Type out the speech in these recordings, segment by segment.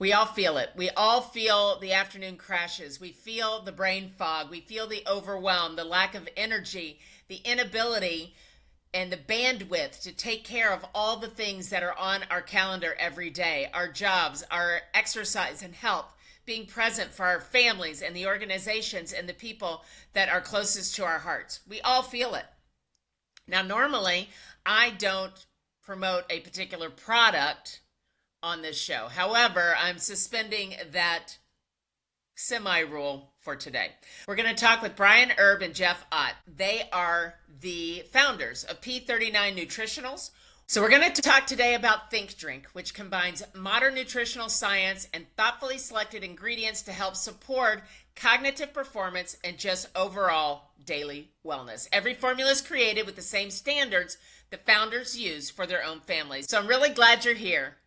We all feel it. We all feel the afternoon crashes. We feel the brain fog. We feel the overwhelm, the lack of energy, the inability and the bandwidth to take care of all the things that are on our calendar every day, our jobs, our exercise and health, being present for our families and the organizations and the people that are closest to our hearts. We all feel it. Now, normally, I don't promote a particular product on this show. However, I'm suspending that semi rule for today. We're going to talk with Bryan Erb and Jeff Ott. They are the founders of P39 Nutritionals. So we're going to talk today about Think Drink, which combines modern nutritional science and thoughtfully selected ingredients to help support cognitive performance and just overall daily wellness. Every formula is created with the same standards the founders use for their own families. So I'm really glad you're here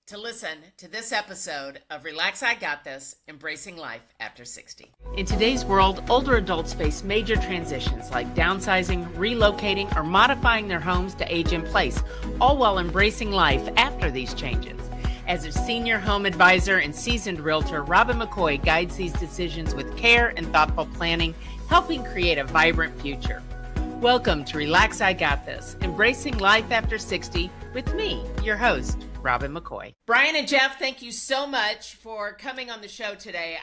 to listen to this episode of Relax, I Got This, Embracing Life After 60. In today's world, older adults face major transitions like downsizing, relocating, or modifying their homes to age in place, all while embracing life after these changes. As a senior home advisor and seasoned realtor, Robin McCoy guides these decisions with care and thoughtful planning, helping create a vibrant future. Welcome to Relax, I Got This, Embracing Life After 60 with me, your host, Robin McCoy. Bryan and Jeff, thank you so much for coming on the show today.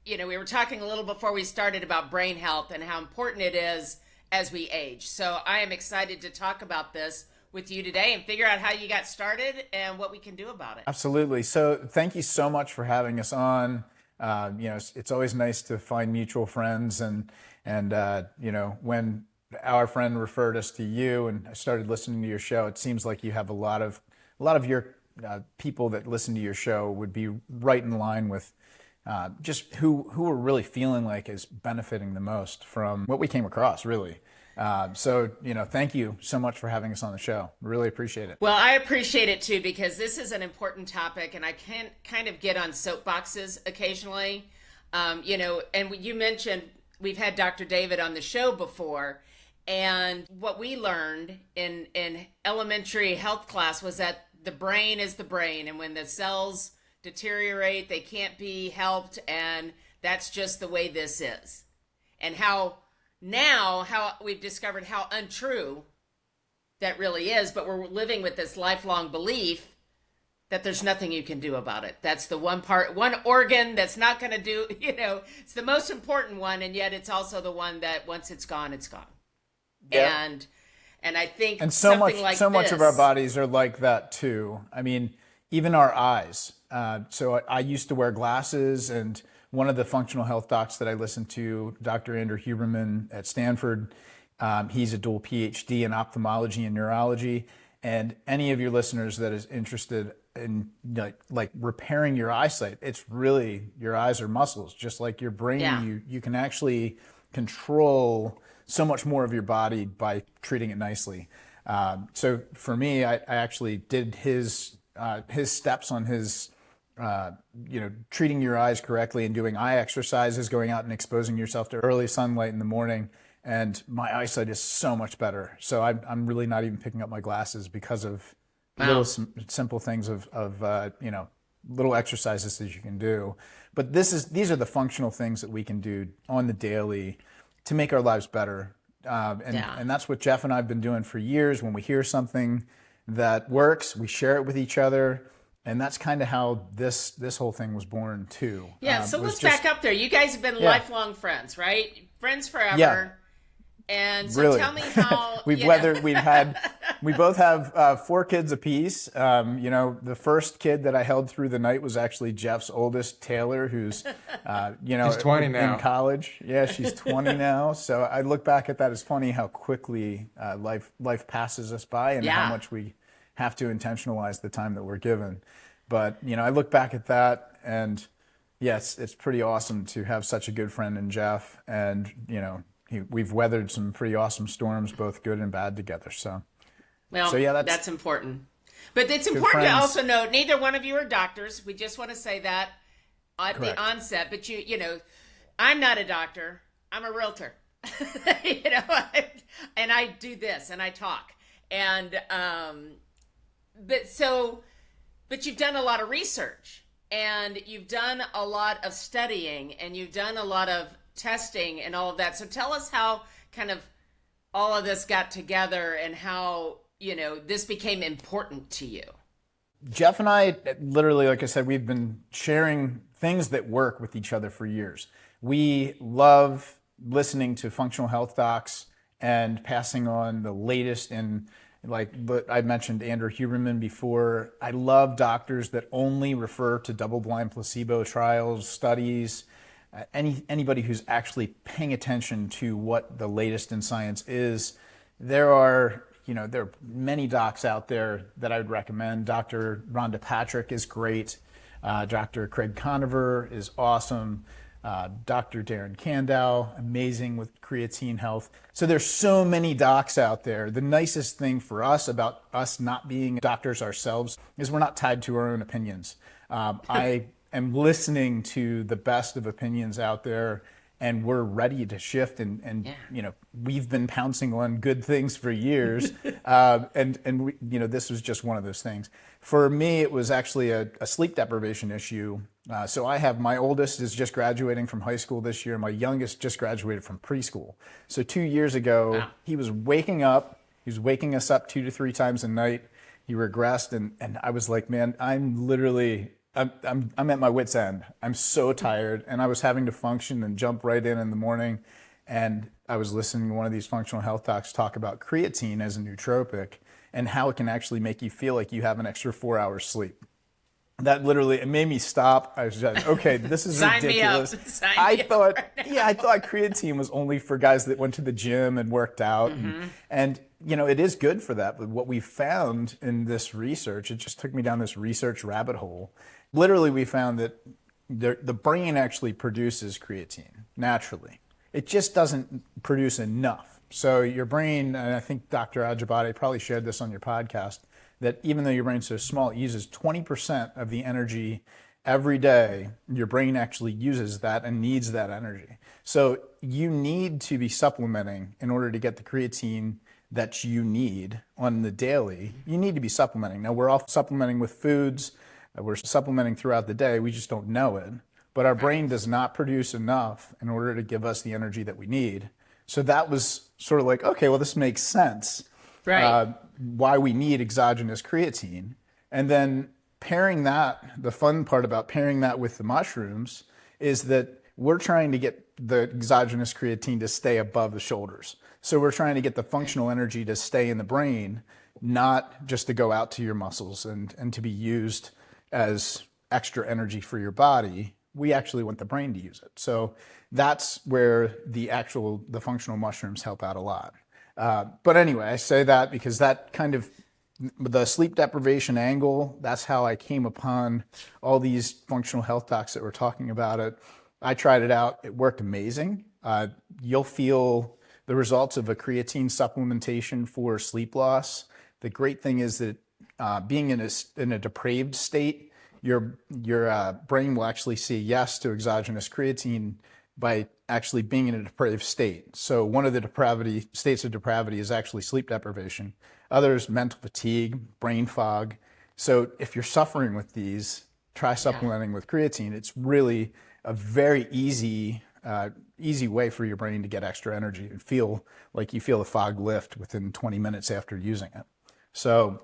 We were talking a little before we started about brain health and how important it is as we age. So I am excited to talk about this with you today and figure out how you got started and what we can do about it. Absolutely. So thank you so much for having us on. It's always nice to find mutual friends and when our friend referred us to you and I started listening to your show, it seems like you have a lot of your people that listen to your show would be right in line with just who are really feeling like is benefiting the most from what we came across, really. Thank you so much for having us on the show. Really appreciate it. Well, I appreciate it too, because this is an important topic and I can kind of get on soapboxes occasionally. And you mentioned we've had Dr. David on the show before. And what we learned in elementary health class was that the brain is the brain. And when the cells deteriorate, they can't be helped. And that's just the way this is. And how we've discovered how untrue that really is. But we're living with this lifelong belief that there's nothing you can do about it. That's the one organ that's not going to do, it's the most important one. And yet it's also the one that once it's gone, it's gone. Yeah. And I think so much of our bodies are like that too. I mean, even our eyes. So I used to wear glasses, and one of the functional health docs that I listened to, Dr. Andrew Huberman at Stanford, he's a dual PhD in ophthalmology and neurology. And any of your listeners that is interested in like repairing your eyesight, it's really, your eyes are muscles, just like your brain. Yeah. You can actually control so much more of your body by treating it nicely. So for me, I actually did his steps on his, treating your eyes correctly and doing eye exercises, going out and exposing yourself to early sunlight in the morning. And my eyesight is so much better. So I'm really not even picking up my glasses because of little simple things of little exercises that you can do. But these are the functional things that we can do on the daily to make our lives better. And that's what Jeff and I have been doing for years. When we hear something that works, we share it with each other. And that's kind of how this whole thing was born too. Yeah, so let's back up there. You guys have been lifelong friends, right? Friends forever. Yeah. And so really. Tell me how we both have 4 kids apiece. The first kid that I held through the night was actually Jeff's oldest, Taylor, who's she's 20 now. in college. Yeah, she's 20 now. So I look back at that as funny how quickly life passes us by and how much we have to intentionalize the time that we're given. But I look back at that and yes, it's pretty awesome to have such a good friend in Jeff, and we've weathered some pretty awesome storms, both good and bad together. So that's important. But it's important to also note, neither one of you are doctors. We just want to say that at the onset. But I'm not a doctor. I'm a realtor. And I do this and I talk. And but you've done a lot of research. and you've done a lot of studying and you've done a lot of testing and all of that. So tell us how kind of all of this got together and how, this became important to you. Jeff and I, literally, like I said, we've been sharing things that work with each other for years. We love listening to functional health docs and passing on the latest in, like I mentioned Andrew Huberman before. I love doctors that only refer to double-blind placebo trials, studies, anybody who's actually paying attention to what the latest in science is. There are many docs out there that I would recommend. Dr. Rhonda Patrick is great. Dr. Craig Conover is awesome. Dr. Darren Kandow, amazing with creatine health. So there's so many docs out there. The nicest thing for us about us not being doctors ourselves is we're not tied to our own opinions. I am listening to the best of opinions out there, and we're ready to shift. And we've been pouncing on good things for years. And we, this was just one of those things. For me, it was actually a sleep deprivation issue. So I have, my oldest is just graduating from high school this year. My youngest just graduated from preschool. So 2 years ago, wow. He was waking us up 2 to 3 times a night. He regressed. And I was like, man, I'm at my wit's end. I'm so tired, and I was having to function and jump right in the morning. And I was listening to one of these functional health docs talk about creatine as a nootropic and how it can actually make you feel like you have an extra 4 hours sleep. That literally, it made me stop. I was like, okay, this is ridiculous. I thought creatine was only for guys that went to the gym and worked out. Mm-hmm. And it is good for that. But what we found in this research, it just took me down this research rabbit hole. Literally, we found that the brain actually produces creatine naturally. It just doesn't produce enough. So your brain, and I think Dr. Ajibade probably shared this on your podcast, that even though your brain's so small, it uses 20% of the energy every day. Your brain actually uses that and needs that energy. So you need to be supplementing in order to get the creatine that you need on the daily. You need to be supplementing. Now, we're all supplementing with foods. We're supplementing throughout the day. We just don't know it. But our brain does not produce enough in order to give us the energy that we need. So that was sort of like, okay, well, this makes sense. Right. Why we need exogenous creatine. And then pairing that, the fun part about pairing that with the mushrooms is that we're trying to get the exogenous creatine to stay above the shoulders. So we're trying to get the functional energy to stay in the brain, not just to go out to your muscles and to be used as extra energy for your body. We actually want the brain to use it. So that's where the functional mushrooms help out a lot. But anyway, I say that because that kind of, the sleep deprivation angle, that's how I came upon all these functional health docs that were talking about it. I tried it out. It worked amazing. You'll feel the results of a creatine supplementation for sleep loss. The great thing is that being in a depraved state, your brain will actually say yes to exogenous creatine by actually being in a depraved state. So one of the states of depravity is actually sleep deprivation. Others, mental fatigue, brain fog. So if you're suffering with these, try supplementing with creatine. It's really a very easy way for your brain to get extra energy and feel like you feel the fog lift within 20 minutes after using it. So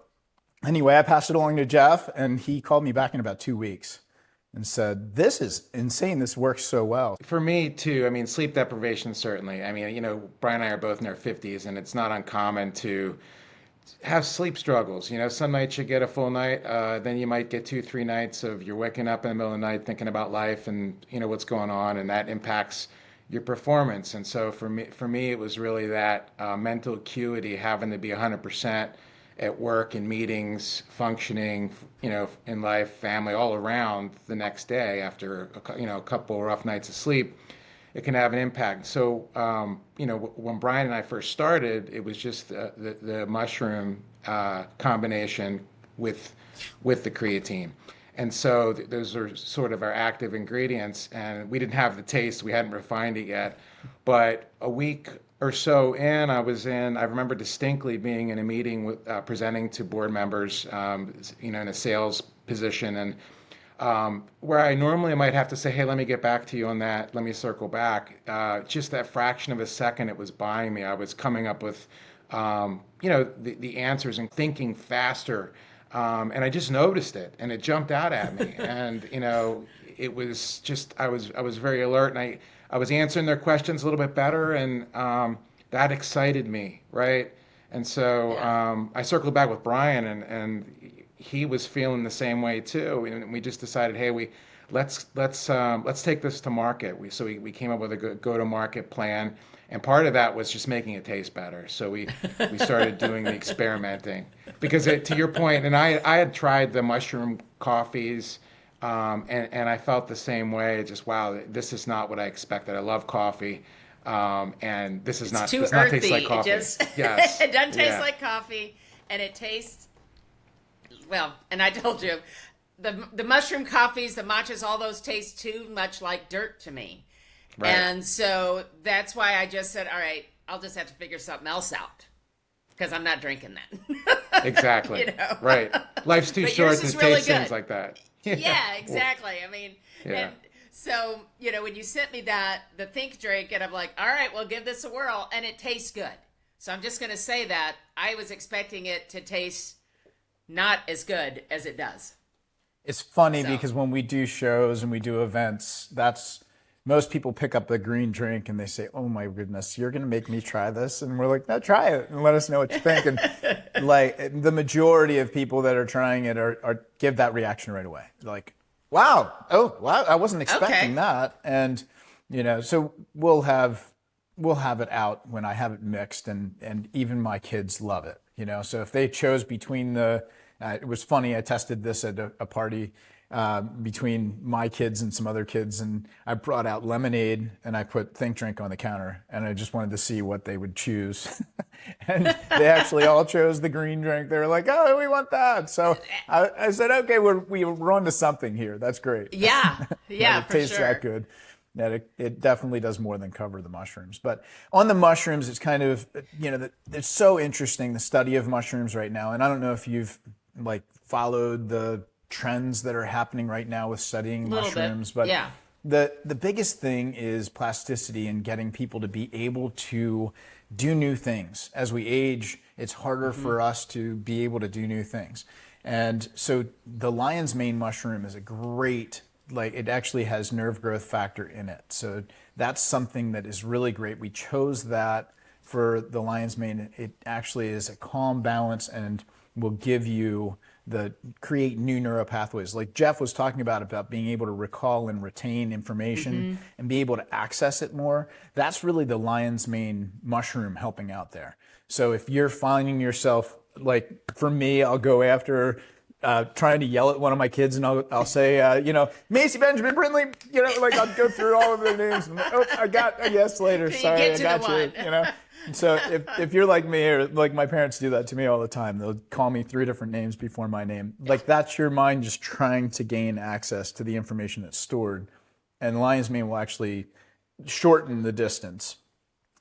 anyway, I passed it along to Jeff, and he called me back in about 2 weeks and said, this is insane. This works so well. For me, too, I mean, sleep deprivation, certainly. I mean, Bryan and I are both in our 50s, and it's not uncommon to have sleep struggles. Some nights you get a full night, then you might get 2-3 nights of you're waking up in the middle of the night thinking about life and, what's going on, and that impacts your performance. And so for me, it was really that mental acuity, having to be 100% at work and meetings, functioning, in life, family, all around the next day after, a couple rough nights of sleep, it can have an impact. So, when Bryan and I first started, it was just the mushroom combination with the creatine. And so those are sort of our active ingredients, and we didn't have the taste, we hadn't refined it yet. But a week or so in, I remember distinctly being in a meeting with presenting to board members, in a sales position, and Where I normally might have to say, hey, let me get back to you on that. Let me circle back. Just that fraction of a second it was buying me. I was coming up with, the answers and thinking faster. And I just noticed it and it jumped out at me. And, it was just, I was very alert and I was answering their questions a little bit better. And that excited me, right? And so Yeah. I circled back with Bryan, and he was feeling the same way too. And we just decided, hey, let's take this to market. We came up with a go to market plan, and part of that was just making it taste better. So we started doing the experimenting because to your point, and I had tried the mushroom coffees. And I felt the same way. Just wow, this is not what I expected. I love coffee, and this is It's not too does not taste earthy. like It coffee. just Yes, it doesn't taste yeah, like coffee, and it tastes well. And I told you, the mushroom coffees, the matchas, all those taste too much like dirt to me. right, And so that's why I just said, all right, I'll just have to figure something else out because I'm not drinking that. exactly, right. Life's too But yours short is to really taste things good. like that. Yeah, Yeah, well, exactly. I mean, yeah. and so, when you sent me the think drink, and I'm like, all right, well, give this a whirl, and it tastes good. So I'm just going to say that I was expecting it to taste not as good as it does. It's funny So, because when we do shows and we do events, that's most people pick up the green drink and they say, "Oh my goodness, you're going to make me try this." And we're like, "No, try it and let us know what you think." And like the majority of people that are trying it are give that reaction right away. Like, "Wow. Oh, wow, I wasn't expecting okay. that." And so we'll have it out when I have it mixed, and even my kids love it. So if they chose between it was funny. I tested this at a party between my kids and some other kids, and I brought out lemonade and I put Think Drink on the counter, and I just wanted to see what they would choose. And they actually all chose the green drink. They were like, "Oh, we want that." So I said, "Okay, we're on to something here. That's great." Yeah, That yeah, it for tastes that sure. good. That it definitely does more than cover the mushrooms. But on the mushrooms, it's kind of, it's so interesting, the study of mushrooms right now. And I don't know if you've like followed the trends that are happening right now with A studying little bit. mushrooms, but Yeah. the biggest thing is plasticity and getting people to be able to do new things. As we age, it's harder for us to be able to do new things. And so the lion's mane mushroom is a great, like, it actually has nerve growth factor in it. So that's something that is really great. We chose that for the lion's mane. It actually is a calm balance and will give you create new neural pathways. Like Jeff was talking about being able to recall and retain information and be able to access it more. That's really the lion's mane mushroom helping out there. So if you're finding yourself, like for me, I'll go after trying to yell at one of my kids, and I'll say, Macy, Benjamin, Brindley, like I'll go through all of their names. And, oh, I got a yes later. Till you Sorry, get I to the got you. one. And so if you're like me, or like my parents do that to me all the time, they'll call me 3 different names before my name. Like that's your mind just trying to gain access to the information that's stored, and lion's mane will actually shorten the distance.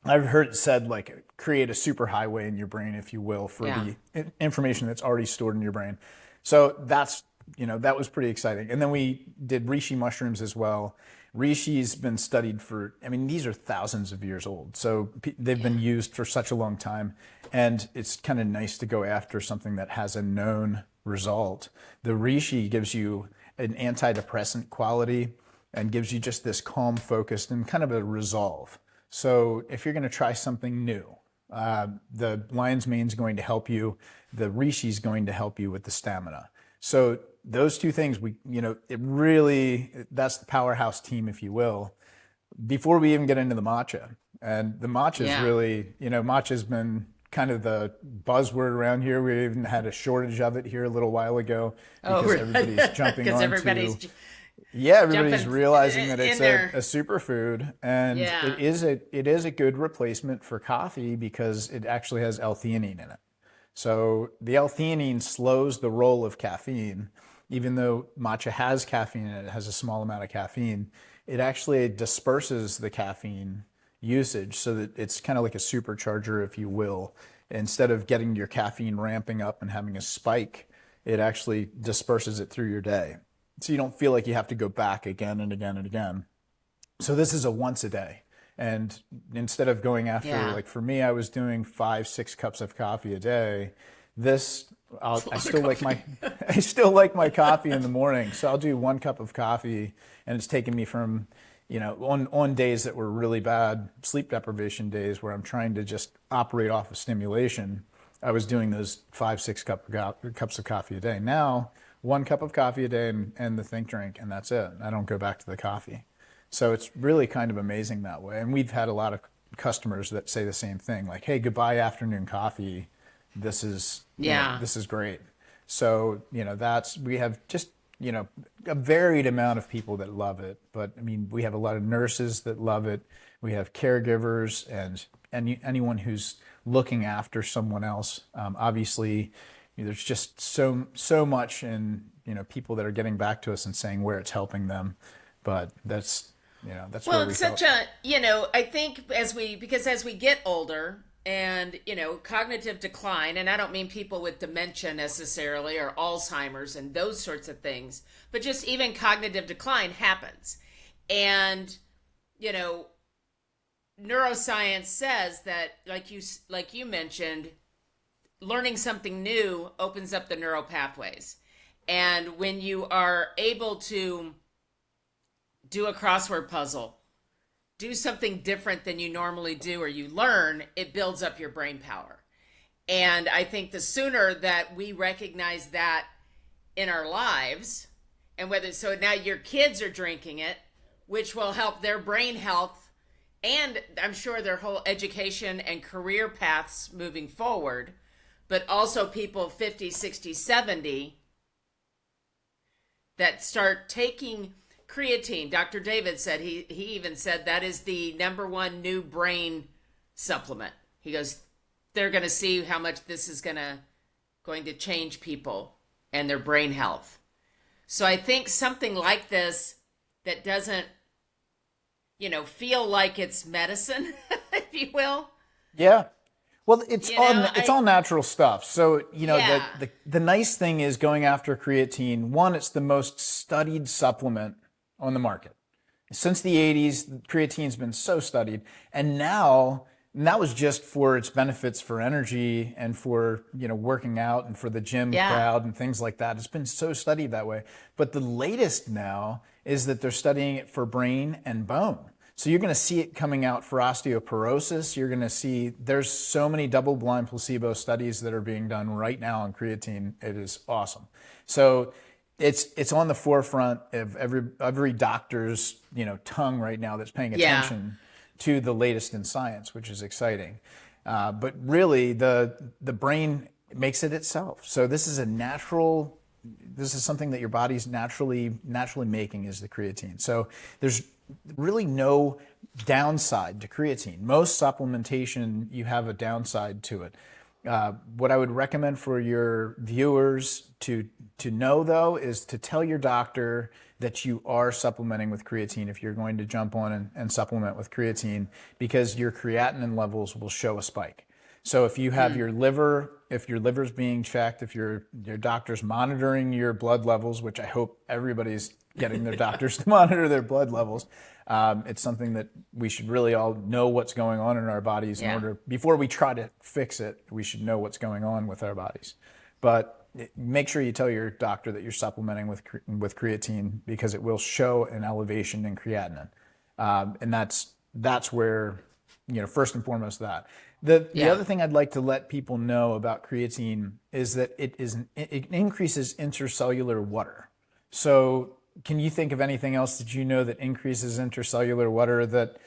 I've heard it said like create a superhighway in your brain, if you will, for Yeah. the information that's already stored in your brain. So that was pretty exciting. And then we did reishi mushrooms as well. Reishi's been studied for, I mean, these are thousands of years old. So they've been used for such a long time. And it's kind of nice to go after something that has a known result. The reishi gives you an antidepressant quality and gives you just this calm, focused, and kind of a resolve. So if you're going to try something new, the lion's mane is going to help you. The reishi is going to help you with the stamina. So those two things, that's the powerhouse team, if you will, before we even get into the matcha. And the matcha is Yeah. really, matcha's been kind of the buzzword around here. We even had a shortage of it here a little while ago Oh, because really? everybody's jumping Because on everybody's to, yeah, everybody's jumping realizing that in it's there. a superfood, and Yeah. it is a good replacement for coffee because it actually has L-theanine in it. So the L-theanine slows the role of caffeine. Even though matcha has caffeine and it has a small amount of caffeine, it actually disperses the caffeine usage so that it's kind of like a supercharger, if you will. Instead of getting your caffeine ramping up and having a spike, it actually disperses it through your day. so you don't feel like you have to go back again and again and again. So this is a once a day. And instead of going after, Yeah. like for me, I was doing 5, 6 cups of coffee a day. This, It's a I lot of still like coffee. my, I still like my coffee in the morning. So I'll do 1 cup of coffee, and it's taken me from, on days that were really bad sleep deprivation days where I'm trying to just operate off of stimulation. I was doing those 5, 6 cups of coffee a day. Now, 1 cup of coffee a day and the think drink, and that's it. I don't go back to the coffee. So it's really kind of amazing that way. And we've had a lot of customers that say the same thing, like, "Hey, goodbye afternoon coffee. This is, Yeah. this is great." So, we have just, a varied amount of people that love it. But I mean, we have a lot of nurses that love it. We have caregivers and anyone who's looking after someone else. Obviously, there's just so much in, people that are getting back to us and saying where it's helping them. But that's Well, where we it's felt. such a, I think because as we get older and, cognitive decline, and I don't mean people with dementia necessarily or Alzheimer's and those sorts of things, but just even cognitive decline happens. And, you know, neuroscience says that like you mentioned, learning something new opens up the neural pathways. And when you are able to do a crossword puzzle, do something different than you normally do or you learn, it builds up your brain power. And I think the sooner that we recognize that in our lives, and whether so now your kids are drinking it, which will help their brain health and I'm sure their whole education and career paths moving forward, but also people 50, 60, 70 that start taking creatine. Dr. David said he even said that is the number one new brain supplement. He goes, they're going to see how much this is going to change people and their brain health. So I think something like this that doesn't, feel like it's medicine, if you will. Yeah. Well, it's You all know, it's I all natural stuff. So, yeah, the nice thing is going after creatine. One, it's the most studied supplement on the market. Since the 80s, creatine's been so studied. And that was just for its benefits for energy and for, working out and for the gym yeah, crowd and things like that. It's been so studied that way. But the latest now is that they're studying it for brain and bone. So you're going to see it coming out for osteoporosis. You're going to see there's so many double-blind placebo studies that are being done right now on creatine. It is awesome. So it's on the forefront of every doctor's tongue right now that's paying yeah, attention to the latest in science, which is exciting. But really, the brain makes it itself. So this is a natural. This is something that your body's naturally making is the creatine. So there's really no downside to creatine. Most supplementation, you have a downside to it. What I would recommend for your viewers to know though is to tell your doctor that you are supplementing with creatine if you're going to jump on and supplement with creatine because your creatinine levels will show a spike. So if you have if your liver's being checked, if your doctor's monitoring your blood levels, which I hope everybody's getting their doctors to monitor their blood levels, it's something that we should really all know what's going on in our bodies in yeah. order, before we try to fix it, we should know what's going on with our bodies. But make sure you tell your doctor that you're supplementing with creatine because it will show an elevation in creatinine. And that's where, first and foremost that. The Yeah. other thing I'd like to let people know about creatine is that it increases intercellular water. So can you think of anything else that that increases intercellular water that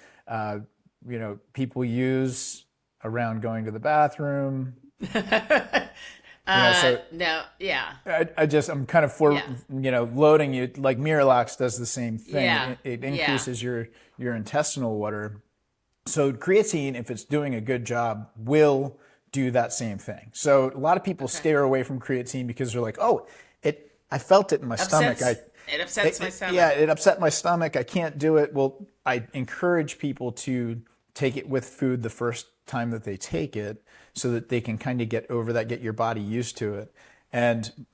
people use around going to the bathroom? So No, yeah, I'm kind of yeah, loading you like Miralax does the same thing. yeah, It yeah. increases your intestinal water. So creatine, if it's doing a good job, will do that same thing. So a lot of people Okay. steer away from creatine because they're like, "Oh, I felt it in my stomach. It upsets my Yeah, stomach. it upset my stomach. I can't do it." Well, I encourage people to take it with food the first time that they take it so that they can kind of get over that, get your body used to it. And,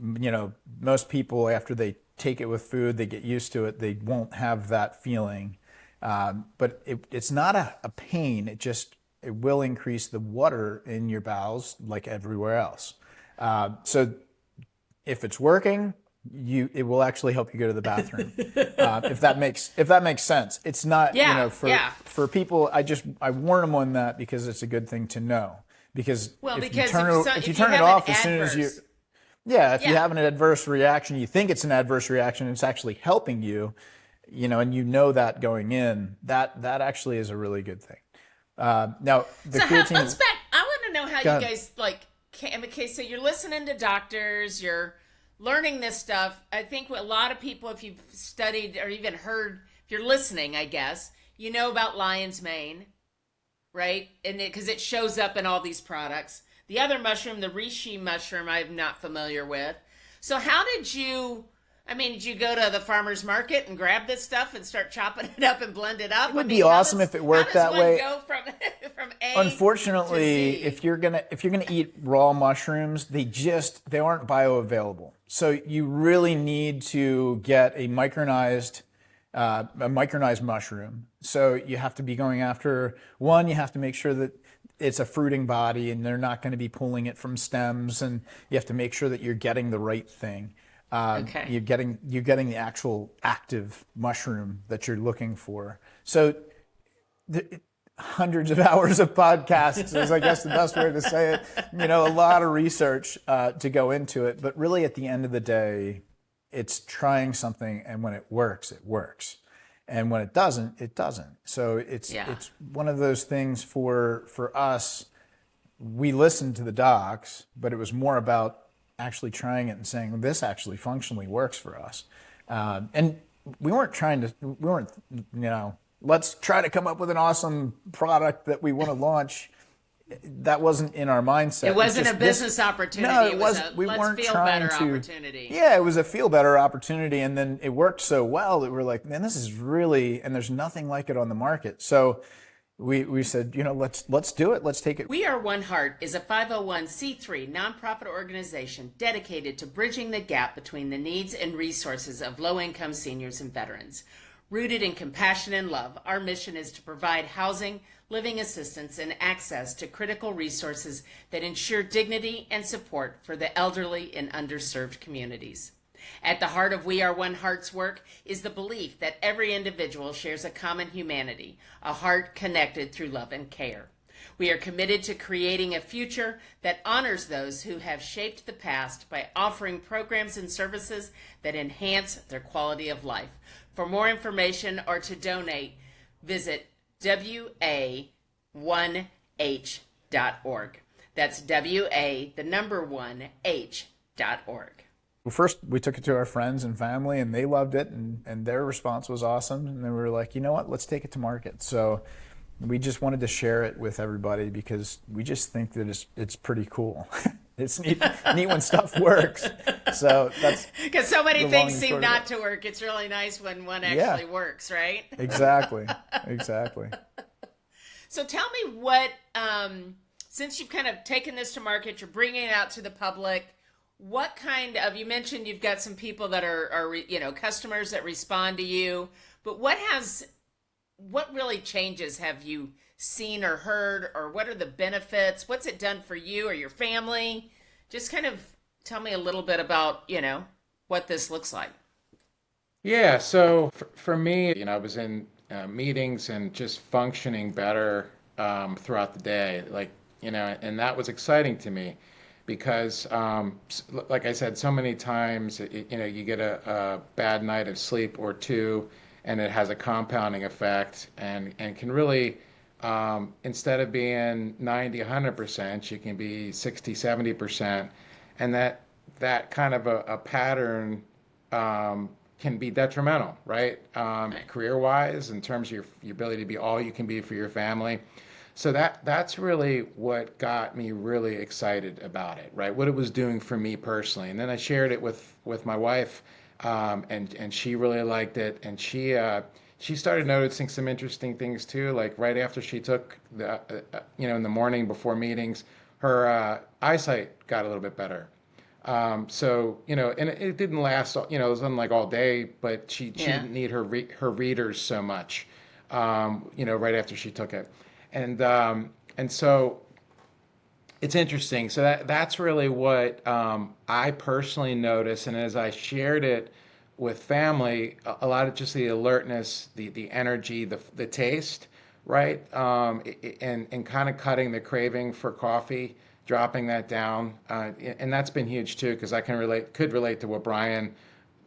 most people after they take it with food, they get used to it, they won't have that feeling. But it's not a pain. It will increase the water in your bowels like everywhere else. So if it's working, it will actually help you go to the bathroom. If that makes sense. It's not, Yeah, for yeah. people, I warn them on that because it's a good thing to know. Because Well, if you because turn it, if you if you turn it have an off as soon as you, adverse, yeah, if you yeah. have an adverse reaction, you think it's an adverse reaction, it's actually helping you, and that going in, that actually is a really good thing. Now the So let's creatine, back. I want to know how go you ahead. guys like. Okay, so you're listening to doctors. You're learning this stuff. I think a lot of people, if you've studied or even heard, if you're listening, I guess you know about lion's mane, right? And because it shows up in all these products. The other mushroom, the reishi mushroom, I'm not familiar with. So how did you? I mean, did you go to the farmer's market and grab this stuff and start chopping it up and blend it It up? I would be mean, awesome if it how worked does that one way. go from from A to Unfortunately, Z? if you're gonna eat raw mushrooms, they aren't bioavailable. So you really need to get a micronized mushroom. So you have to be going after one. You have to make sure that it's a fruiting body, and they're not going to be pulling it from stems. And you have to make sure that you're getting the right thing. Okay. You're getting the actual active mushroom that you're looking for. So hundreds of hours of podcasts is, I guess, the best way to say it. A lot of research to go into it, but really at the end of the day, it's trying something, and when it works, it works, and when it doesn't, it doesn't. So Yeah. it's one of those things for us. We listened to the docs, but it was more about actually trying it and saying, well, this actually functionally works for us. And we weren't, let's try to come up with an awesome product that we want to launch. That wasn't in our mindset. It It's wasn't a just this. business opportunity. No, It it was wasn't. a We let's weren't feel trying better to. opportunity. Yeah, it was a feel better opportunity, and then it worked so well that we're like, man, this is really, and there's nothing like it on the market. So we said, let's do it. Let's take it. We Are One Heart is a 501c3 nonprofit organization dedicated to bridging the gap between the needs and resources of low income seniors and veterans. Rooted in compassion and love, our mission is to provide housing, living assistance, and access to critical resources that ensure dignity and support for the elderly in underserved communities. At the heart of We Are One Heart's work is the belief that every individual shares a common humanity, a heart connected through love and care. We are committed to creating a future that honors those who have shaped the past by offering programs and services that enhance their quality of life. For more information or to donate, visit wa1h.org. That's WA, the number 1H.org. Well, first, we took it to our friends and family, and they loved it, and their response was awesome. And then we were like, you know what, let's take it to market. So we just wanted to share it with everybody because we just think that it's pretty cool. It's neat when stuff works. So that's because so many the long things and seem short of not it. to work. It's really nice when one Yeah. actually works, right? Exactly. So tell me what, since you've kind of taken this to market, you're bringing it out to the public. What kind of, you mentioned you've got some people that are customers that respond to you, but what really changes have you seen or heard, or what are the benefits? What's it done for you or your family? Just kind of tell me a little bit about, what this looks like. Yeah, so for me, I was in meetings and just functioning better throughout the day, and that was exciting to me because, like I said, so many times, you get a bad night of sleep or two, and it has a compounding effect and can really, instead of being 90, 100%, you can be 60, 70%. And that kind of a pattern can be detrimental, right? Right. Career-wise, in terms of your ability to be all you can be for your family. So that's really what got me really excited about it, right? What it was doing for me personally. And then I shared it with my wife, and she really liked it, and she started noticing some interesting things too. Like right after she took in the morning before meetings, her eyesight got a little bit better. So, and it didn't last, it was on like all day, but she Yeah. didn't need her readers so much, right after she took it. And so it's interesting. So that's really what I personally noticed. And as I shared it with family, a lot of just the alertness, the energy, the taste, right? And kind of cutting the craving for coffee, dropping that down. And that's been huge too, because I could relate to what Brian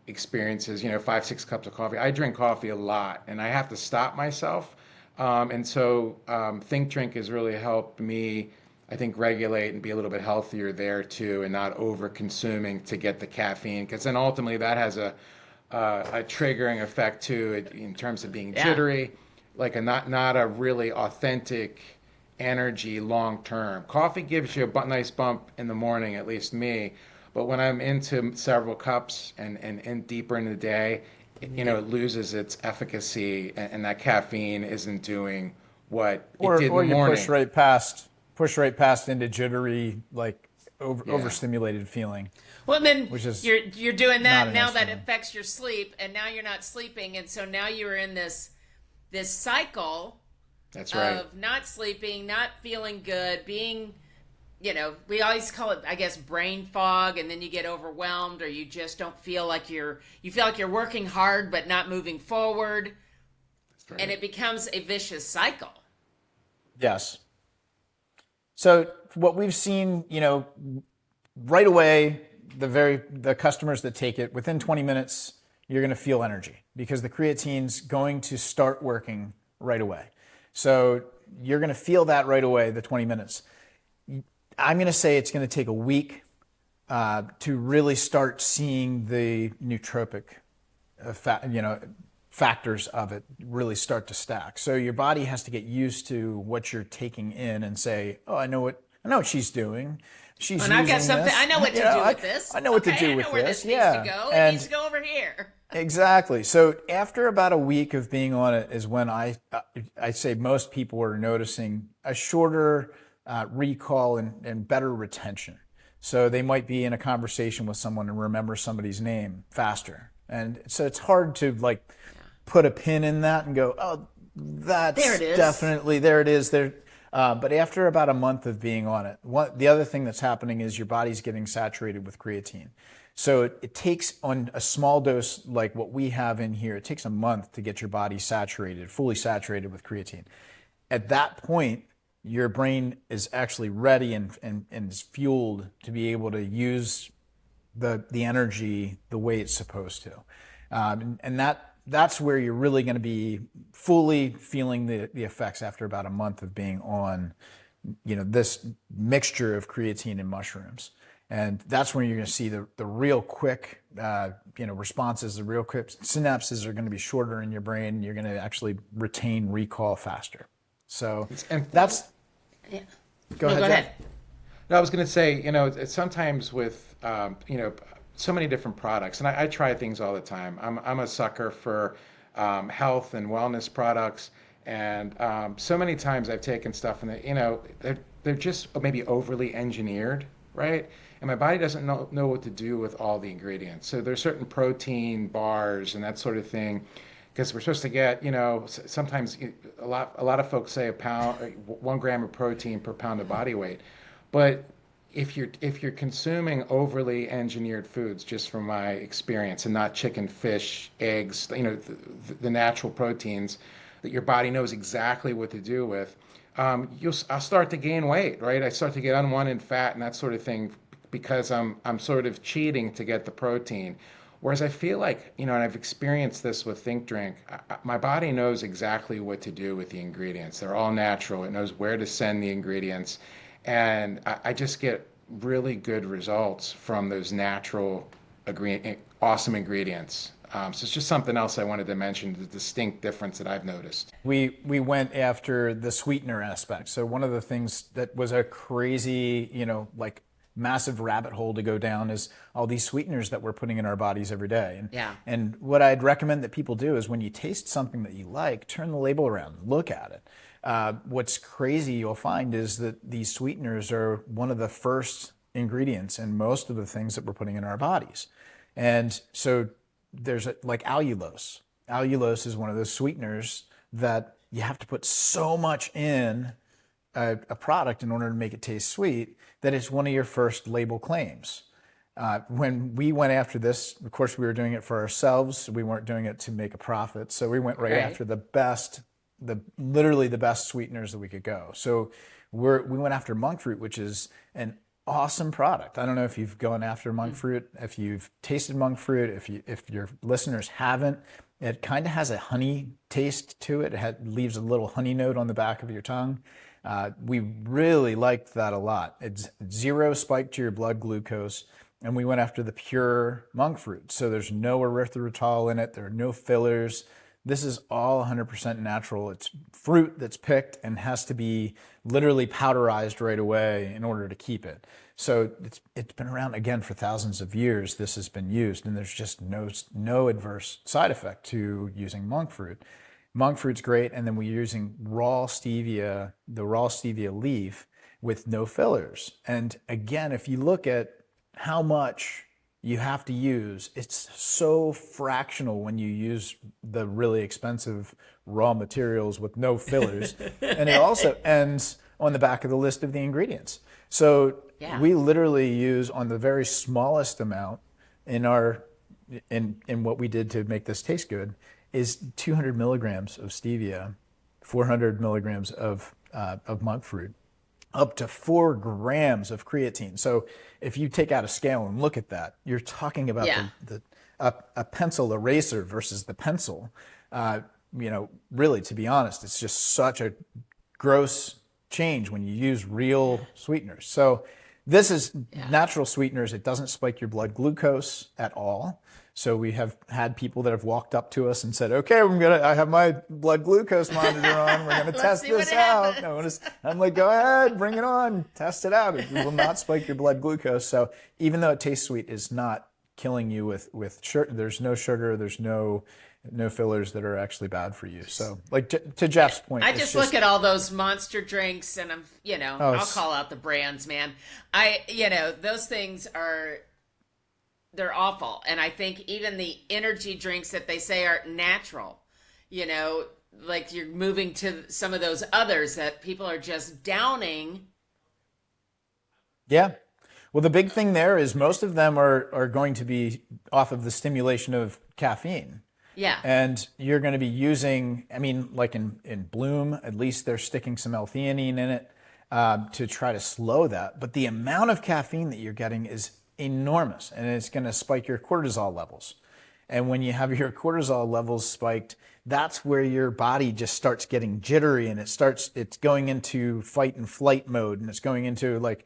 experiences, 5, 6 cups of coffee. I drink coffee a lot and I have to stop myself. And so Think Drink has really helped me, I think, regulate and be a little bit healthier there too, and not over consuming to get the caffeine, because then ultimately that has a triggering effect too in terms of being Yeah. jittery, like a not a really authentic energy long term. Coffee gives you a nice bump in the morning, at least me, but when I'm into several cups and deeper in the day, it loses its efficacy, and that caffeine isn't doing what it did in Or the you morning. push right past into jittery, like Yeah, overstimulated feeling, Well, then which is you're doing not that a now. nice That feeling. affects your sleep, and now you're not sleeping, and so now you're in this cycle that's right. of not sleeping, not feeling good, being, we always call it, I guess, brain fog, and then you get overwhelmed, or you just don't feel like you feel like you're working hard but not moving forward, That's and right. it becomes a vicious cycle. Yes. So what we've seen, right away, the customers that take it within 20 minutes, you're going to feel energy because the creatine's going to start working right away. So you're going to feel that right away, the 20 minutes. I'm going to say it's going to take a week to really start seeing the nootropic factors of it really start to stack. So your body has to get used to what you're taking in and say, "Oh, I know what she's doing. She's And I've got using something, I this. know what You to know, do I, with this. I know what to Okay, do I with know where this." this needs to Yeah, go. It needs and to go over here. exactly. So after about a week of being on it is when I say most people are noticing a shorter recall and better retention. So they might be in a conversation with someone and remember somebody's name faster. And so it's hard to like put a pin in that and go, oh, There that's it is. definitely there. It is there. But after about a month of being on it, the other thing that's happening is your body's getting saturated with creatine. So it takes on a small dose like what we have in here, it takes a month to get your body saturated, fully saturated with creatine. At that point, your brain is actually ready and is fueled to be able to use the energy the way it's supposed to. And that's where you're really going to be fully feeling the effects after about a month of being on, this mixture of creatine and mushrooms. And that's when you're going to see the real quick, responses. The real quick synapses are going to be shorter in your brain. You're going to actually retain recall faster. So And that's, Yeah. go No, ahead, go Jeff. ahead. no, I was going to say, it's sometimes with, so many different products, and I try things all the time. I'm a sucker for health and wellness products, and so many times I've taken stuff and they're just maybe overly engineered, right? And my body doesn't know what to do with all the ingredients. So there's certain protein bars and that sort of thing, because we're supposed to get, sometimes a lot of folks say a pound, 1 gram of protein per pound of body weight, but if you're consuming overly engineered foods, just from my experience, and not chicken, fish, eggs, the natural proteins that your body knows exactly what to do with, I'll start to gain weight, right? I start to get unwanted fat and that sort of thing, because I'm sort of cheating to get the protein. Whereas I feel like, and I've experienced this with Think Drink, my body knows exactly what to do with the ingredients. They're all natural. It knows where to send the ingredients. And I just get really good results from those natural, awesome ingredients. So it's just something else I wanted to mention, the distinct difference that I've noticed. We went after the sweetener aspect. So one of the things that was a crazy, like massive rabbit hole to go down is all these sweeteners that we're putting in our bodies every day. And Yeah. and what I'd recommend that people do is when you taste something that you like, turn the label around, look at it. What's crazy you'll find is that these sweeteners are one of the first ingredients in most of the things that we're putting in our bodies. And so there's like allulose. Allulose is one of those sweeteners that you have to put so much in a product in order to make it taste sweet that it's one of your first label claims. When we went after this, of course, we were doing it for ourselves. We weren't doing it to make a profit. So we went right after the best, literally the best sweeteners that we could go. So we went after monk fruit, which is an awesome product. I don't know if you've gone after monk fruit, if you've tasted monk fruit, if your listeners haven't. It kind of has a honey taste to it. It leaves a little honey note on the back of your tongue. We really liked that a lot. It's zero spike to your blood glucose, and we went after the pure monk fruit. So there's no erythritol in it. There are no fillers. This is all 100% natural. It's fruit that's picked and has to be literally powderized right away in order to keep it. So it's been around, again, for thousands of years. This has been used, and there's just no adverse side effect to using monk fruit. Monk fruit's great, and then we're using raw stevia, the raw stevia leaf with no fillers. And again, if you look at how much you have to use, it's so fractional when you use the really expensive raw materials with no fillers. And it also ends on the back of the list of the ingredients. So we literally use, on the very smallest amount in what we did to make this taste good, is 200 milligrams of stevia, 400 milligrams of monk fruit, up to 4 grams of creatine. So if you take out a scale and look at that, you're talking about a pencil eraser versus the pencil. Really, to be honest, it's just such a gross change when you use real sweeteners. So this is natural sweeteners. It doesn't spike your blood glucose at all. So we have had people that have walked up to us and said, "Okay, I have my blood glucose monitor on. We're going to test this out." I'm like, "Go ahead, bring it on, test it out. It will not spike your blood glucose." So even though it tastes sweet, it's not killing you with sugar. There's no sugar. There's no fillers that are actually bad for you. So, like to Jeff's point, I just look at all those monster drinks, and I'll call out the brands, man. Those things they're awful. And I think even the energy drinks that they say are natural, like you're moving to some of those others that people are just downing. Yeah. Well, the big thing there is most of them are going to be off of the stimulation of caffeine. Yeah. And you're going to be using, like in Bloom, at least they're sticking some L-theanine in it to try to slow that. But the amount of caffeine that you're getting is enormous, and it's going to spike your cortisol levels. And when you have your cortisol levels spiked, that's where your body just starts getting jittery, and it's going into fight and flight mode, and it's going into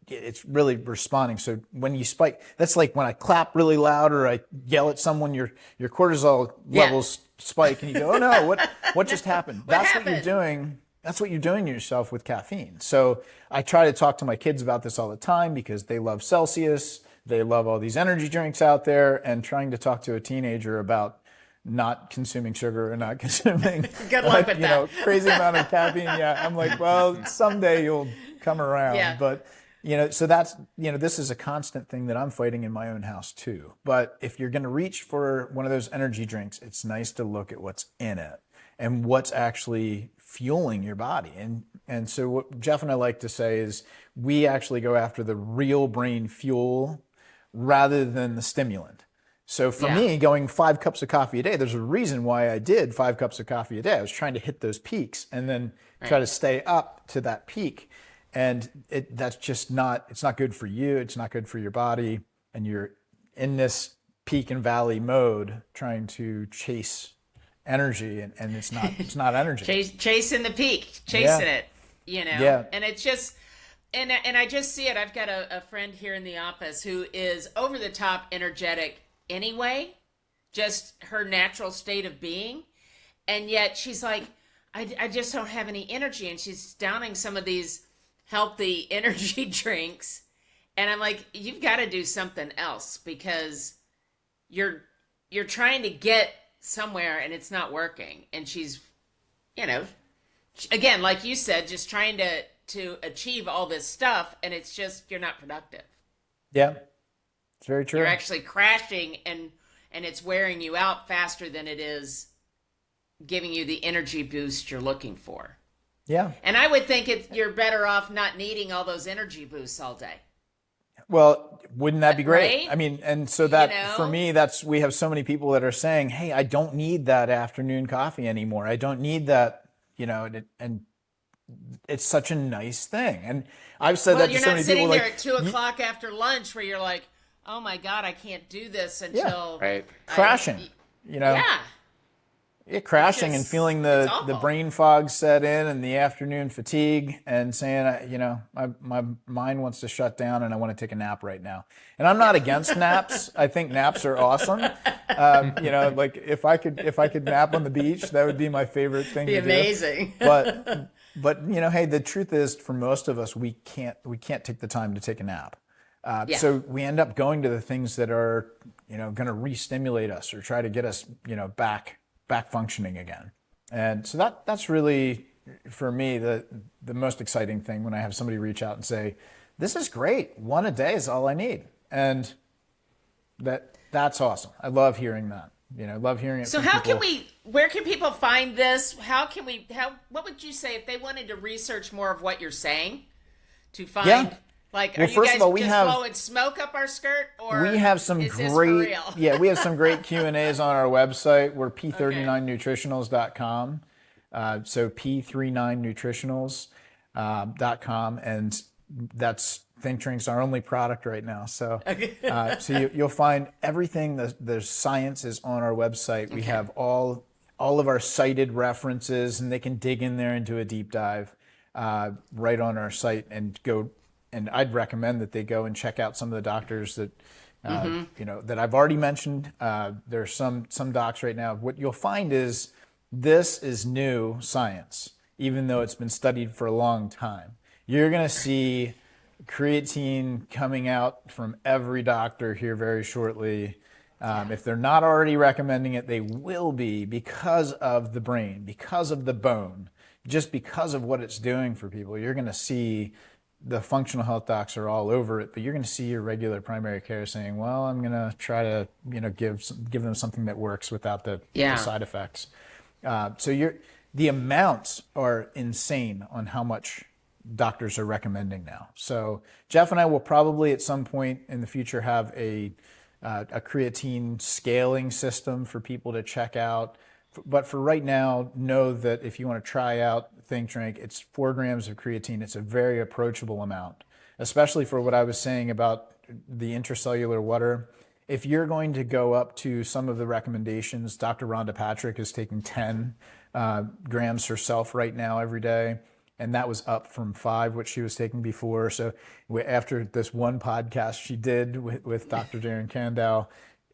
it's really responding. So when you spike, that's like when I clap really loud or I yell at someone, your cortisol levels spike, and you go, "Oh no, what just happened?" That's what you're doing. That's what you're doing to yourself with caffeine. So I try to talk to my kids about this all the time because they love Celsius. They love all these energy drinks out there, and trying to talk to a teenager about not consuming sugar and not consuming Good luck with that. Crazy amount of caffeine. Yeah. I'm like, well, someday you'll come around. Yeah. But so that's, this is a constant thing that I'm fighting in my own house too. But if you're going to reach for one of those energy drinks, it's nice to look at what's in it and what's actually fueling your body. And so what Jeff and I like to say is we actually go after the real brain fuel rather than the stimulant. So for me, going 5 cups of coffee a day, there's a reason why I did 5 cups of coffee a day. I was trying to hit those peaks and then try to stay up to that peak. And that's just it's not good for you. It's not good for your body. And you're in this peak and valley mode trying to chase energy, and it's not energy. Chasing the peak, chasing it, Yeah. And it's just, and I just see it. I've got a friend here in the office who is over the top energetic anyway, just her natural state of being. And yet she's like, I just don't have any energy. And she's downing some of these healthy energy drinks. And I'm like, you've got to do something else because you're trying to get somewhere and it's not working. And she's, again, like you said, just trying to to achieve all this stuff, and it's just you're not productive. Yeah, it's very true. You're actually crashing, and it's wearing you out faster than it is giving you the energy boost you're looking for. Yeah. And I would think you're better off not needing all those energy boosts all day. Well, wouldn't that be great? Right? I mean, and so that for know? me, we have so many people that are saying, "Hey, I don't need that afternoon coffee anymore. I don't need that," and it's such a nice thing. And I've said Well, that to you're so not many sitting people, there like, at 2 o'clock after lunch where you're like, "Oh my God, I can't do this until Right. crashing, Yeah, Yeah, crashing and just- feeling it's the awful. brain fog set in and the afternoon fatigue and saying, my mind wants to shut down and I want to take a nap right now. And I'm not against naps. I think naps are awesome. Like if I could nap on the beach, that would be my favorite thing be to do. amazing. But hey, the truth is, for most of us, we can't take the time to take a nap. Yeah. So we end up going to the things that are, going to re-stimulate us or try to get us, back functioning again. And so that's really, for me, the most exciting thing when I have somebody reach out and say, "This is great. One a day is all I need." And that's awesome. I love hearing that. Love hearing it So from how people. where can people find this? What would you say if they wanted to research more of what you're saying to find, Yeah. like, Well, are you first guys of all, we just have- blowing smoke up our skirt, or We have some is this great, for real? we have some great Q&As on our website. We're p39nutritionals.com. So p39nutritionals.com, and that's Think Drink's our only product right now. So, you'll find everything. The science is on our website. We have all of our cited references, and they can dig in there and do a deep dive right on our site and go. And I'd recommend that they go and check out some of the doctors that that I've already mentioned. There are some docs right now. What you'll find is this is new science, even though it's been studied for a long time. You're going to see creatine coming out from every doctor here very shortly. If they're not already recommending it, they will be, because of the brain, because of the bone, just because of what it's doing for people. You're going to see the functional health docs are all over it, but you're going to see your regular primary care saying, "Well, I'm going to try to give them something that works without the side effects." So the amounts are insane on how much doctors are recommending now. So Jeff and I will probably at some point in the future have a creatine scaling system for people to check out. But for right now, know that if you want to try out Think Drink, it's 4 grams of creatine. It's a very approachable amount, especially for what I was saying about the intracellular water. If you're going to go up to some of the recommendations, Dr. Rhonda Patrick is taking 10 grams herself right now every day. And that was up from 5, which she was taking before. So after this one podcast she did with Dr. Darren Candow,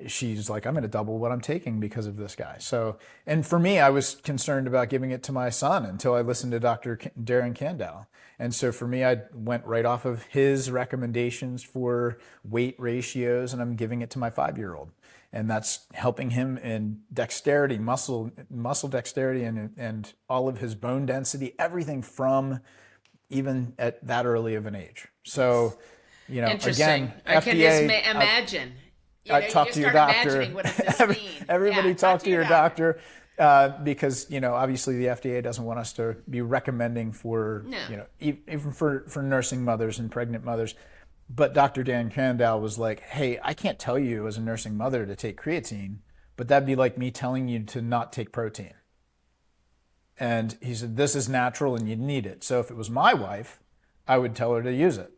she's like, "I'm going to double what I'm taking because of this guy." So, and for me, I was concerned about giving it to my son until I listened to Dr. Darren Candow. And so for me, I went right off of his recommendations for weight ratios, and I'm giving it to my 5-year-old. And that's helping him in dexterity, muscle dexterity, and all of his bone density, everything from even at that early of an age. So, Interesting. again, I can just FDA, imagine. talk to your doctor. Imagining what does this mean? Everybody talk to your doctor. Because obviously the FDA doesn't want us to be recommending for even for nursing mothers and pregnant mothers. But Dr. Dan Candow was like, "Hey, I can't tell you as a nursing mother to take creatine, but that'd be like me telling you to not take protein." And he said, "This is natural and you need it." So if it was my wife, I would tell her to use it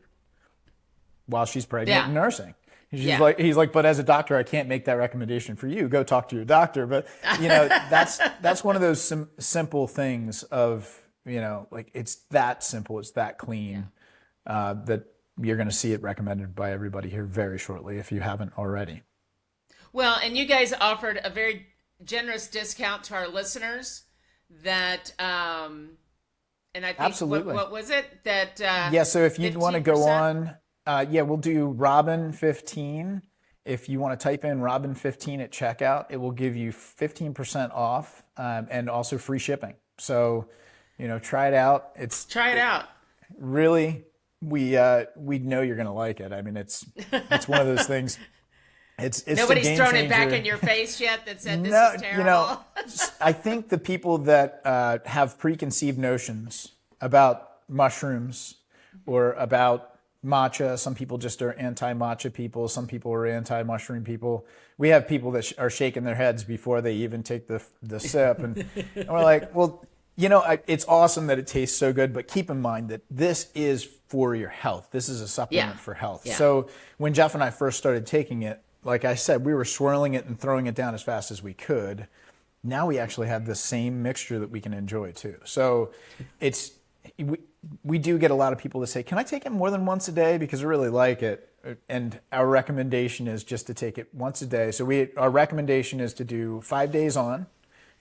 while she's pregnant and nursing. He's like, "But as a doctor, I can't make that recommendation for you. Go talk to your doctor." But that's one of those simple things of like it's that simple, it's that clean that you're going to see it recommended by everybody here very shortly if you haven't already. Well, and you guys offered a very generous discount to our listeners. That and I think Absolutely. What was it that? So if you want to go 15%? on, we'll do Robin 15. If you want to type in Robin 15 at checkout, it will give you 15% off and also free shipping. So, try it out. Try it out. really, we know you're going to like it. I mean, it's one of those things. It's a Nobody's game thrown it back changer. in your face yet that said this No, is you know, terrible. I think the people that have preconceived notions about mushrooms or about matcha, some people just are anti-matcha people, some people are anti-mushroom people. We have people that are shaking their heads before they even take the sip, and we're like, well, it's awesome that it tastes so good, but keep in mind that this is for your health. This is a supplement Yeah. for health. Yeah. So when Jeff and I first started taking it, like I said, we were swirling it and throwing it down as fast as we could. Now we actually have the same mixture that we can enjoy too. So we do get a lot of people that say, can I take it more than once a day? Because I really like it. And our recommendation is just to take it once a day. So our recommendation is to do 5 days on,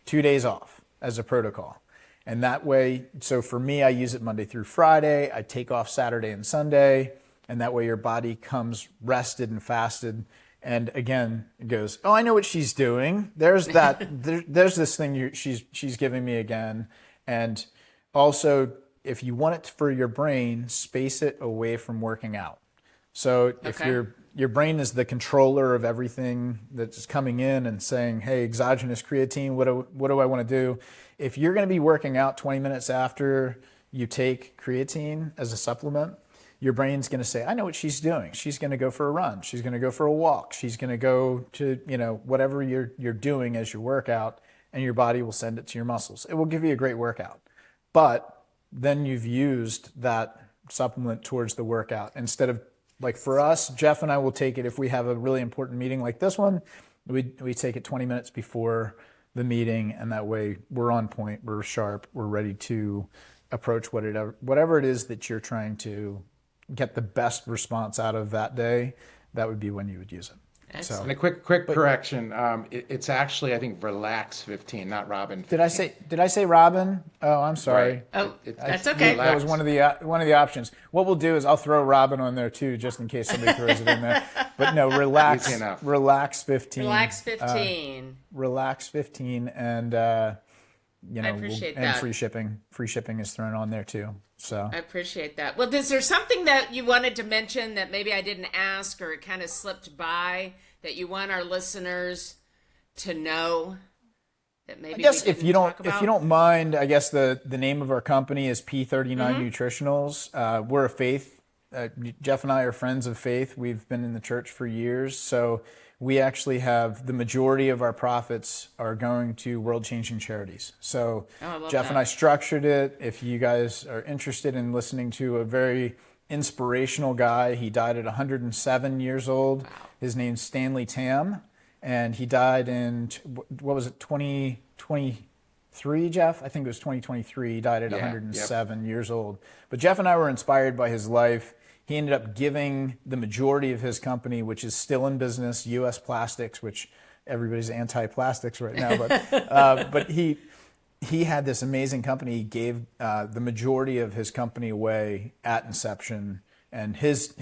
2 days off as a protocol. And that way, so for me, I use it Monday through Friday. I take off Saturday and Sunday. And that way your body comes rested and fasted. And again, it goes, oh, I know what she's doing. There's that. There's this thing she's giving me again. And also, if you want it for your brain, space it away from working out. So if Okay. your brain is the controller of everything that's coming in and saying, hey, exogenous creatine, what do I want to do? If you're going to be working out 20 minutes after you take creatine as a supplement, your brain's going to say, I know what she's doing. She's going to go for a run. She's going to go for a walk. She's going to go to, whatever you're doing as your workout, and your body will send it to your muscles. It will give you a great workout. But then you've used that supplement towards the workout. Instead of, like for us, Jeff and I will take it if we have a really important meeting like this one, we take it 20 minutes before the meeting, and that way we're on point, we're sharp, we're ready to approach whatever it is that you're trying to get the best response out of that day. That would be when you would use it. So, And a quick correction. It's actually, I think, Relax 15, not Robin did I 15. say Robin? Oh, I'm sorry. Right. Oh, It- that's it's okay. That was Relax. one of the options. What we'll do is I'll throw Robin on there too, just in case somebody throws it in there. But no, relax, Easy enough. relax 15, Relax 15. relax 15, and I appreciate and that. free shipping. Free shipping is thrown on there too. So I appreciate that. Well, is there something that you wanted to mention that maybe I didn't ask or it kind of slipped by that you want our listeners to know that maybe I guess we if didn't you don't talk about? if you don't mind, I guess the name of our company is P39 Mm-hmm. Nutritionals. We're a faith. Jeff and I are friends of faith. We've been in the church for years, so we actually have the majority of our profits are going to world-changing charities. So Oh, I love Jeff that. and I structured it. If you guys are interested in listening to a very inspirational guy, he died at 107 years old. His name's Stanley Tam, and he died in, what was it, 2023, Jeff? I think it was 2023. He died at Yeah, 107 years old. But Jeff and I were inspired by his life. He ended up giving the majority of his company, which is still in business, U.S. Plastics, which everybody's anti-plastics right now, but he had this amazing company. He gave the majority of his company away at inception, and his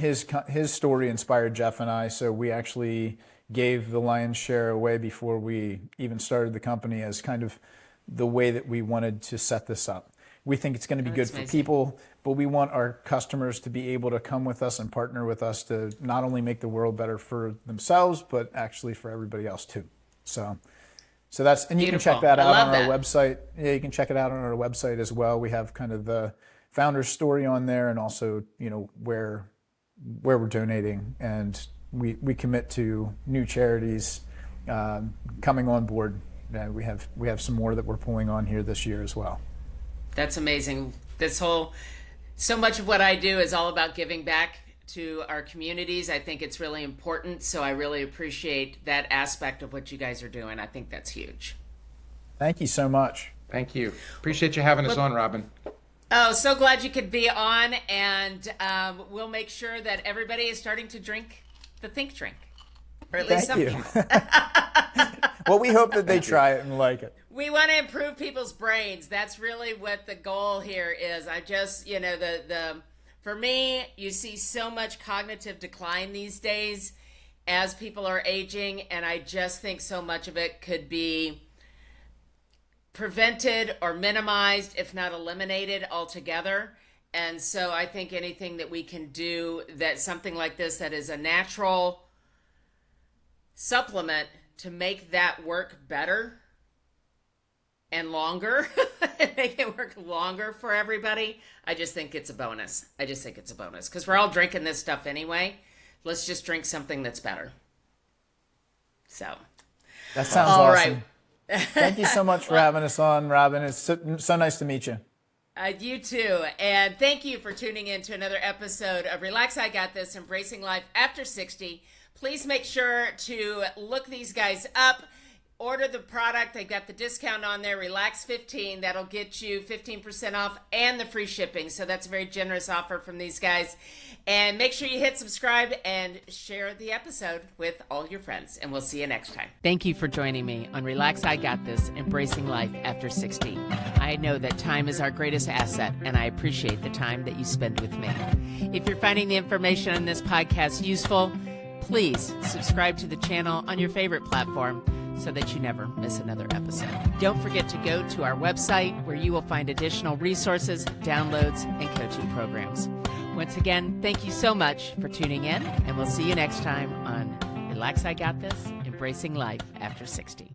story inspired Jeff and I. So we actually gave the lion's share away before we even started the company, as kind of the way that we wanted to set this up. We think it's going to be good That's for amazing. people, but we want our customers to be able to come with us and partner with us to not only make the world better for themselves, but actually for everybody else too. So that's, and you can Beautiful. check that I out love on our that. website. Yeah, you can check it out on our website as well. We have kind of the founder's story on there, and also, where we're donating, and we commit to new charities coming on board. We have some more that we're pulling on here this year as well. That's amazing. So much of what I do is all about giving back to our communities. I think it's really important. So I really appreciate that aspect of what you guys are doing. I think that's huge. Thank you so much. Thank you. Appreciate you having us on, Robin. Oh, so glad you could be on. And we'll make sure that everybody is starting to drink the Think Drink. Or at least Thank some you. people. Well, we hope that they try it and like it. We want to improve people's brains. That's really what the goal here is. I just, for me, you see so much cognitive decline these days as people are aging, and I just think so much of it could be prevented or minimized, if not eliminated altogether. And so I think anything that we can do that something like this that is a natural supplement to make that work better and longer, make it work longer for everybody, I just think it's a bonus. I just think it's a bonus because we're all drinking this stuff anyway. Let's just drink something that's better. So that sounds all awesome. Right. Thank you so much for having us on, Robin. It's so nice to meet you. You too. And thank you for tuning in to another episode of Relax, I Got This, Embracing Life After 60. Please make sure to look these guys up. Order the product. They've got the discount on there, Relax 15. That'll get you 15% off and the free shipping. So that's a very generous offer from these guys. And make sure you hit subscribe and share the episode with all your friends. And we'll see you next time. Thank you for joining me on Relax, I Got This, Embracing Life After 60. I know that time is our greatest asset, and I appreciate the time that you spend with me. If you're finding the information on this podcast useful, please subscribe to the channel on your favorite platform so that you never miss another episode. Don't forget to go to our website where you will find additional resources, downloads, and coaching programs. Once again, thank you so much for tuning in, and we'll see you next time on Relax, I Got This, Embracing Life After 60.